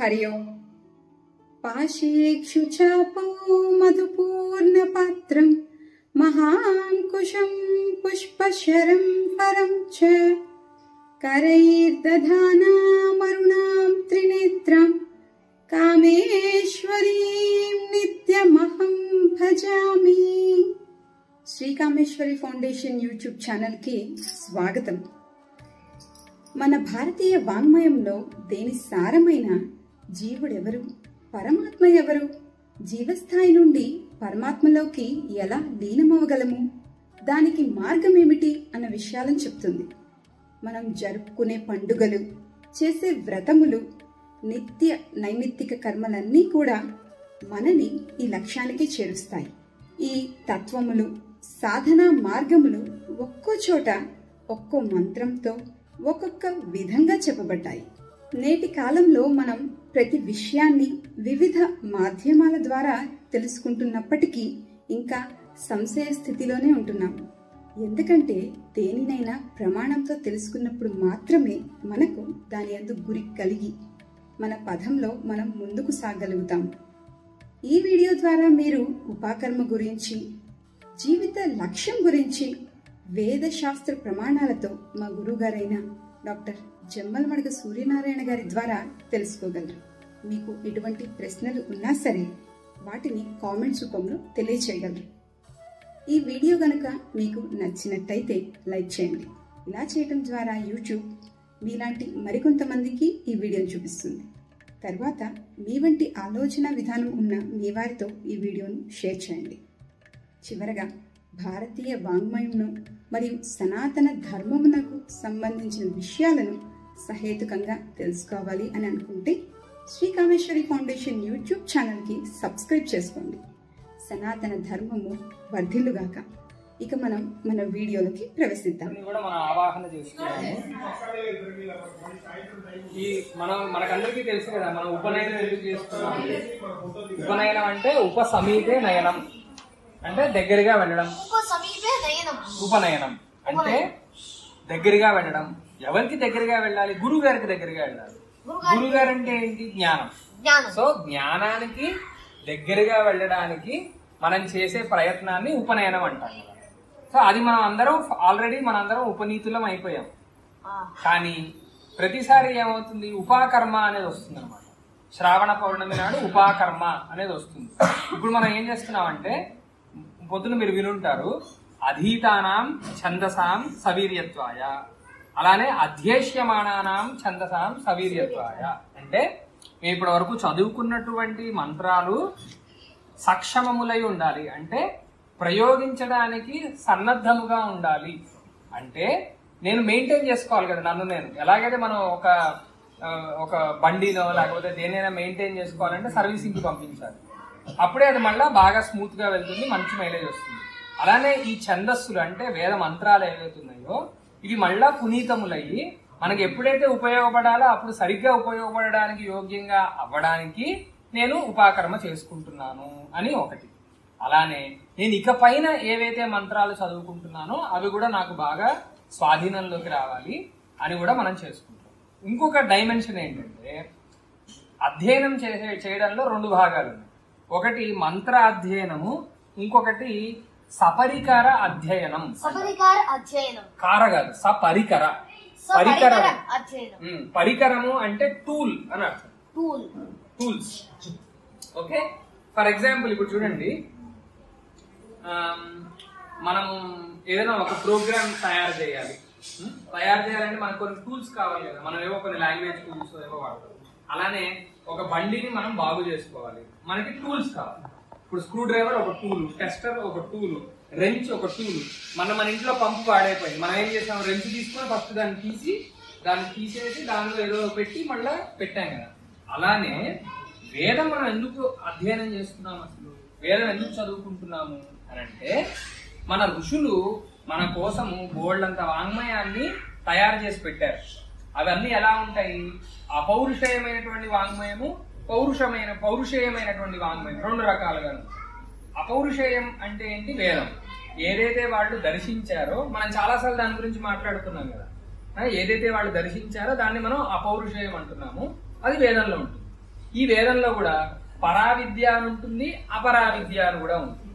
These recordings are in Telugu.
हरि ओम। पाशेक्षुचापौ मधुपूर्णपात्रं महांकुशं पुष्पशरं फलं च करैर्दधानामरुणां त्रिनेत्रं कामेश्वरीं नित्यमहं भजामि। Shri Kameshwari foundation YouTube channel की स्वागतम। మన భారతీయ వాంగ్మయంలో దేని సారమైన జీవుడెవరు, పరమాత్మ ఎవరు, జీవస్థాయి నుండి పరమాత్మలోకి ఎలా లీనమవగలము, దానికి మార్గం ఏమిటి అన్న విషయాలను చెప్తుంది. మనం జరుపుకునే పండుగలు, చేసే వ్రతములు, నిత్య నైమిత్తిక కర్మలన్నీ కూడా మనని ఈ లక్ష్యానికి చేరుస్తాయి. ఈ తత్వములు, సాధనా మార్గములు ఒక్కో చోట ఒక్కో మంత్రంతో ఒక్కొక్క విధంగా చెప్పబడ్డాయి. నేటి కాలంలో మనం ప్రతి విషయాన్ని వివిధ మాధ్యమాల ద్వారా తెలుసుకుంటున్నప్పటికీ ఇంకా సంశయ స్థితిలోనే ఉంటున్నాం. ఎందుకంటే దేనినైనా ప్రమాణంతో తెలుసుకున్నప్పుడు మాత్రమే మనకు దాని యందు గురి కలిగి మన పదంలో మనం ముందుకు సాగలుగుతాం. ఈ వీడియో ద్వారా మీరు ఉపాకర్మ గురించి, జీవిత లక్ష్యం గురించి వేద శాస్త్ర ప్రమాణాలతో మా గురువుగారైన డాక్టర్ జమ్మలమడగ సూర్యనారాయణ గారి ద్వారా తెలుసుకోగలరు. మీకు ఎటువంటి ప్రశ్నలు ఉన్నా సరే వాటిని కామెంట్స్ రూపంలో తెలియచేయగలరు. ఈ వీడియో గనుక మీకు నచ్చినట్టయితే లైక్ చేయండి. ఇలా చేయడం ద్వారా యూట్యూబ్ మీలాంటి మరికొంతమందికి ఈ వీడియోను చూపిస్తుంది. తర్వాత మీ వంటి ఆలోచన విధానం ఉన్న మీ వారితో ఈ వీడియోను షేర్ చేయండి. చివరగా భారతీయ వాంగ్మయంను మరియు సనాతన ధర్మమునకు సంబంధించిన విషయాలను సహేతుకంగా తెలుసుకోవాలి అని అనుకుంటే శ్రీ కామేశ్వరి ఫౌండేషన్ యూట్యూబ్ ఛానల్కి సబ్స్క్రైబ్ చేసుకోండి. సనాతన ధర్మము వర్ధిల్లుగాక. ఇక మనం మన వీడియోలోకి ప్రవేశిద్దాం. మనకందరికీ తెలుసు కదా, మనం ఉపనయనం ఎందుకు చేసుకున్నాం. ఉపనయనం అంటే ఉపసమీపే నయనం అంటే దగ్గరగా వెళ్ళడం. ఉపనయనం అంటే దగ్గరగా వెళ్ళడం. ఎవరికి దగ్గరగా వెళ్ళాలి? గురువు గారికి దగ్గరగా వెళ్ళాలి. గురువు గారు అంటే ఏంటి? జ్ఞానం. సో జ్ఞానానికి దగ్గరగా వెళ్ళడానికి మనం చేసే ప్రయత్నాన్ని ఉపనయనం అంటాం. సో అది మనం అందరం ఆల్రెడీ మనందరం ఉపనీతులం అయిపోయాం. కానీ ప్రతిసారి ఏమవుతుంది? ఉపాకర్మ అనేది వస్తుంది అనమాట. శ్రావణ పౌర్ణమి నాడు ఉపాకర్మ అనేది వస్తుంది. ఇప్పుడు మనం ఏం చేస్తున్నామంటే, పొద్దున మీరు వినుంటారు, అధీతానాం ఛందసాం సవీర్యత్వాయ, అలానే అధ్యేష్యమానానాం ఛందసాం సవీర్యత్వాయ. అంటే మేము ఇప్పటి వరకు చదువుకున్నటువంటి మంత్రాలు సక్షమములై ఉండాలి, అంటే ప్రయోగించడానికి సన్నద్ధముగా ఉండాలి. అంటే నేను మెయింటైన్ చేసుకోవాలి కదా నన్ను నేను. ఎలాగైతే మనం ఒక బండిలో లేకపోతే దేనైనా మెయింటైన్ చేసుకోవాలంటే సర్వీసింగ్కి పంపించాలి. అప్పుడే అది మళ్ళీ బాగా స్మూత్ గా వెళ్తుంది, మంచి మైలేజ్ వస్తుంది. అలానే ఈ ఛందస్సులు అంటే వేద మంత్రాలు ఏవైతున్నాయో ఇవి మళ్ళా పునీతములయ్యి మనకి ఎప్పుడైతే ఉపయోగపడాలో అప్పుడు సరిగ్గా ఉపయోగపడడానికి యోగ్యంగా అవ్వడానికి నేను ఉపాకర్మ చేసుకుంటున్నాను అని ఒకటి. అలానే నేను ఇక పైన ఏవైతే మంత్రాలు చదువుకుంటున్నానో అవి కూడా నాకు బాగా స్వాధీనంలోకి రావాలి అని కూడా మనం చేసుకుంటాం. ఇంకొక డైమెన్షన్ ఏంటంటే, అధ్యయనం చేయడంలో రెండు భాగాలు ఉన్నాయి. ఒకటి మంత్ర అధ్యయనము, ఇంకొకటి సపరికర అధ్యయనం. కార కాదు, సపరికర. పరికరము అంటే టూల్ అని అర్థం. టూల్స్. ఓకే, ఫర్ ఎగ్జాంపుల్ ఇప్పుడు చూడండి, మనము ఏదైనా ఒక ప్రోగ్రామ్ తయారు చేయాలంటే మనకు కొన్ని టూల్స్ కావాలి కదా. మనం ఏవో కొన్ని లాంగ్వేజ్ టూల్స్ ఏవో వాడతాం. అలానే ఒక బండిని మనం బాగు చేసుకోవాలి, మనకి టూల్స్ కావాలి. ఇప్పుడు స్క్రూ డ్రైవర్ ఒక టూల్, టెస్టర్ ఒక టూల్, రెంచ్ ఒక టూల్. మన ఇంట్లో పంపు పాడైపోయింది, మనం ఏం చేసాం? రెంచ్ తీసుకొని ఫస్ట్ దాన్ని తీసేసి దానిలో ఏదో పెట్టి మళ్ళీ పెట్టాం కదా. అలానే వేదం మనం ఎందుకు అధ్యయనం చేస్తున్నాము, అసలు వేదం ఎందుకు చదువుకుంటున్నాము అని అంటే, మన ఋషులు మన కోసము బోల్డంత వాంగ్మయాన్ని తయారు చేసి పెట్టారు. అవన్నీ ఎలా ఉంటాయి? అపౌరుషేయమైనటువంటి వాంగ్మయము, పౌరుషేయమైనటువంటి వాంగ్మయం, రెండు రకాలుగా. అపౌరుషేయం అంటే ఏంటి? వేదం. ఏదైతే వాళ్ళు దర్శించారో, మనం చాలాసార్లు దాని గురించి మాట్లాడుకున్నాం కదా. ఏదైతే వాళ్ళు దర్శించారో దాన్ని మనం అపౌరుషేయం అంటున్నాము, అది వేదంలో ఉంటుంది. ఈ వేదంలో కూడా పరావిద్య అని ఉంటుంది, అపరావిద్య అని కూడా ఉంటుంది.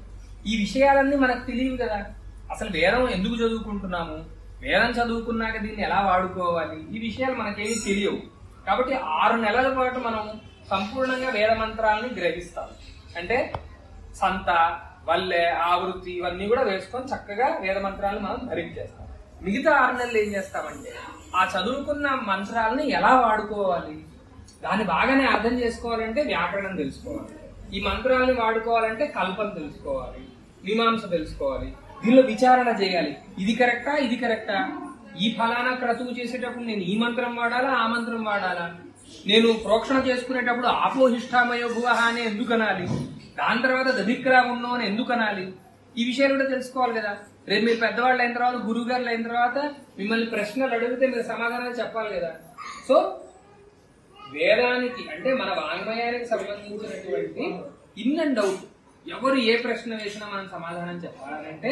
ఈ విషయాలన్నీ మనకు తెలియవు కదా. అసలు వేదం ఎందుకు చదువుకుంటున్నాము, వేదం చదువుకున్నాక దీన్ని ఎలా వాడుకోవాలి, ఈ విషయాలు మనకేమీ తెలియవు. కాబట్టి 6 నెలల పాటు మనం సంపూర్ణంగా వేద మంత్రాలని గ్రహిస్తాం. అంటే సంత, వల్లె, ఆవృత్తి ఇవన్నీ కూడా వేసుకొని చక్కగా వేద మంత్రాలను మనం ధరించేస్తాం. మిగతా 6 నెలలు ఏం చేస్తామంటే ఆ చదువుకున్న మంత్రాలని ఎలా వాడుకోవాలి, దాన్ని బాగానే అర్థం చేసుకోవాలంటే వ్యాకరణం తెలుసుకోవాలి, ఈ మంత్రాలని వాడుకోవాలంటే కల్పన తెలుసుకోవాలి, మీమాంస తెలుసుకోవాలి, దీనిలో విచారణ చేయాలి. ఇది కరెక్టా, ఇది కరెక్టా, ఈ ఫలానా క్రతువు చేసేటప్పుడు నేను ఈ మంత్రం వాడాలా, ఆ మంత్రం వాడాలా, నేను ప్రోక్షణ చేసుకునేటప్పుడు ఆపోహిష్టామయో భువః అని ఎందుకు అనాలి, దాని తర్వాత దధిక్రామున్నో అని ఎందుకు అనాలి, ఈ విషయాలు కూడా తెలుసుకోవాలి కదా. రేపు మీరు పెద్దవాళ్ళు అయిన తర్వాత, గురువు గారులు అయిన తర్వాత మిమ్మల్ని ప్రశ్నలు అడిగితే మీరు సమాధానాలు చెప్పాలి కదా. సో వేదానికి అంటే మన వాంగ్మయానికి సంబంధించినటువంటి ఇన్ అండ్ అవుట్ ఎవరు ఏ ప్రశ్న వేసినా మనం సమాధానం చెప్పాలంటే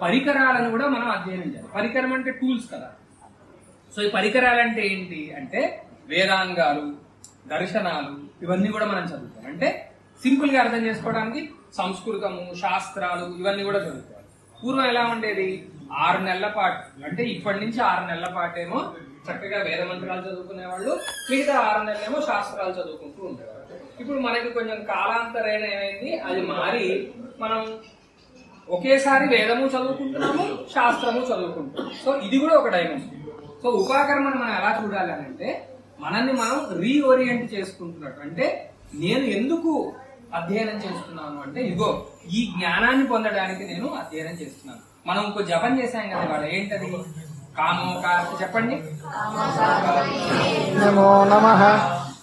పరికరాలను కూడా మనం అధ్యయనం చేయాలి. పరికరం అంటే టూల్స్ కదా. సో ఈ పరికరాలు అంటే ఏంటి అంటే వేదాంగాలు, దర్శనాలు ఇవన్నీ కూడా మనం చదువుతాం. అంటే సింపుల్ గా అర్థం చేసుకోవడానికి సంస్కృతము, శాస్త్రాలు ఇవన్నీ కూడా చదువుతాం. పూర్వం ఎలా ఉండేది, 6 నెలల పాటు, అంటే ఇప్పటి నుంచి 6 నెలల పాటేమో చక్కగా వేద మంత్రాలు చదువుకునేవాళ్ళు, మిగతా 6 నెలలేమో శాస్త్రాలు చదువుకుంటూ ఉండేవాళ్ళు. ఇప్పుడు మనకి కొంచెం కాలాంతరైన ఏమైంది, అది మారి మనం ఒకేసారి వేదము చదువుకుంటున్నాము, శాస్త్రము చదువుకుంటున్నాము. సో ఇది కూడా ఒక డైమెన్షన్. సో ఉపాకర్మను మనం ఎలా చూడాలి అని అంటే మనల్ని మనం రీఓరియంట్ చేసుకుంటున్నట్టు. అంటే నేను ఎందుకు అధ్యయనం చేస్తున్నాను అంటే ఇగో ఈ జ్ఞానాన్ని పొందడానికి నేను అధ్యయనం చేస్తున్నాను. మనం ఇంకో జపం చేశాం కదా ఇవాళ, ఏంటది, కామోకార్ష. చెప్పండి. నమో నమః.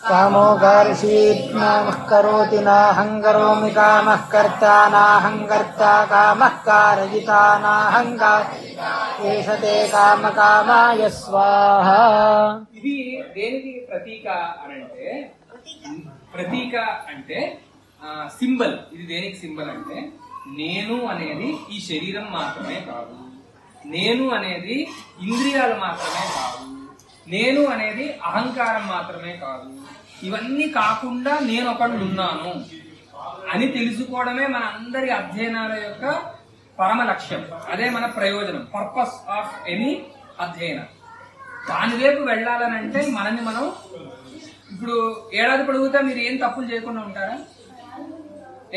కామోకార్షీత్ నామః కరోతి నాహం కరోమి కామః కర్తా నాహం కర్తా కామః కారయితా నాహం కారయితే కామ కామాయ స్వాహా. ఇది దేనికి ప్రతీక అనంటే, ప్రతీక అంటే సింబల్. ఇది దేనికి సింబల్ అంటే నేను అనేది ఈ శరీరం మాత్రమే కాదు, నేను అనేది ఇంద్రియాలు మాత్రమే కాదు, నేను అనేది అహంకారం మాత్రమే కాదు, ఇవన్నీ కాకుండా నేను ఒకడు ఉన్నాను అని తెలుసుకోవడమే మన అందరి అధ్యయనాల యొక్క పరమ లక్ష్యం. అదే మన ప్రయోజనం, పర్పస్ ఆఫ్ ఎనీ అధ్యయనం. దాని వైపు వెళ్ళాలనంటే మనల్ని మనం ఇప్పుడు ఏడాది పొడుగుతా మీరు ఏం తప్పులు చేయకుండా ఉంటారా?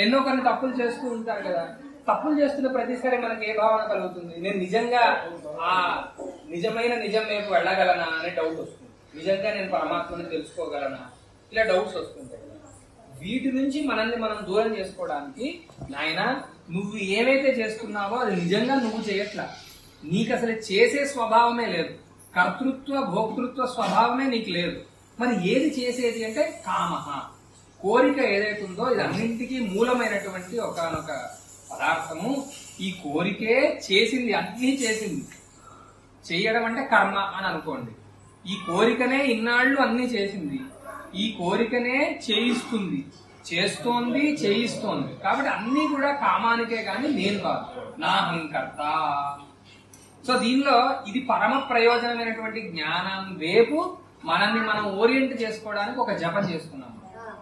ఎన్నో కొన్ని తప్పులు చేస్తూ ఉంటారు కదా. తప్పులు చేస్తున్న ప్రతిసారి మనకి ఏ భావన కలుగుతుంది, నేను నిజంగా ఆ నిజమైన నిజం వైపు వెళ్ళగలనా అనే డౌట్ వస్తుంది. నిజంగా నేను పరమాత్మని తెలుసుకోగలనా, ఇలా డౌట్స్ వస్తుంటాయి. వీటి నుంచి మనల్ని మనం దూరం చేసుకోవడానికి నాయనా నువ్వు ఏమైతే చేస్తున్నావో అది నిజంగా నువ్వు చేయట్లా, నీకు అసలు చేసే స్వభావమే లేదు, కర్తృత్వ భోక్తృత్వ స్వభావమే నీకు లేదు. మరి ఏది చేసేది అంటే కామః, కోరిక ఏదైతే ఉందో ఇది అన్నింటికీ మూలమైనటువంటి ఒకానొక పదార్థము. ఈ కోరికే చేసింది, అన్నీ చేసింది. చేయడం అంటే కర్మ అని అనుకోండి. ఈ కోరికనే ఇన్నాళ్ళు అన్ని చేసింది, ఈ కోరికనే చేయిస్తుంది, చేస్తోంది, చేయిస్తోంది. కాబట్టి అన్ని కూడా కామానికే గాని నేను కాదు, నా అహంకర్త. సో దీనిలో ఇది పరమ ప్రయోజనమైనటువంటి జ్ఞానం వైపు మనల్ని మనం ఓరియంట్ చేసుకోవడానికి ఒక జపం చేసుకున్నాము.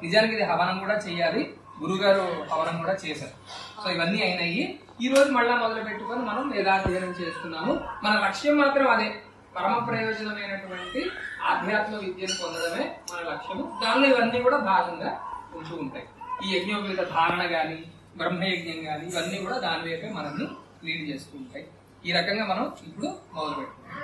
నిజానికి ఇది హవనం కూడా చేయాలి, గురుగారు హవనం కూడా చేశారు. సో ఇవన్నీ అయినాయి. ఈ రోజు మళ్ళా మొదలు పెట్టుకొని మనం వేదాధ్యయనం చేస్తున్నాము. మన లక్ష్యం మాత్రం అదే, పరమ ప్రయోజనమైనటువంటి ఆధ్యాత్మ విద్యను పొందడమే మన లక్ష్యము. దానిలో ఇవన్నీ కూడా భాగంగా ఉంటూ ఉంటాయి. ఈ యజ్ఞోపేత ధారణ గాని, బ్రహ్మయజ్ఞం గాని ఇవన్నీ కూడా దాని వైపే మనల్ని లీడ్ చేస్తూ ఉంటాయి. ఈ రకంగా మనం ఇప్పుడు మొదలు పెట్టుకుంటాం.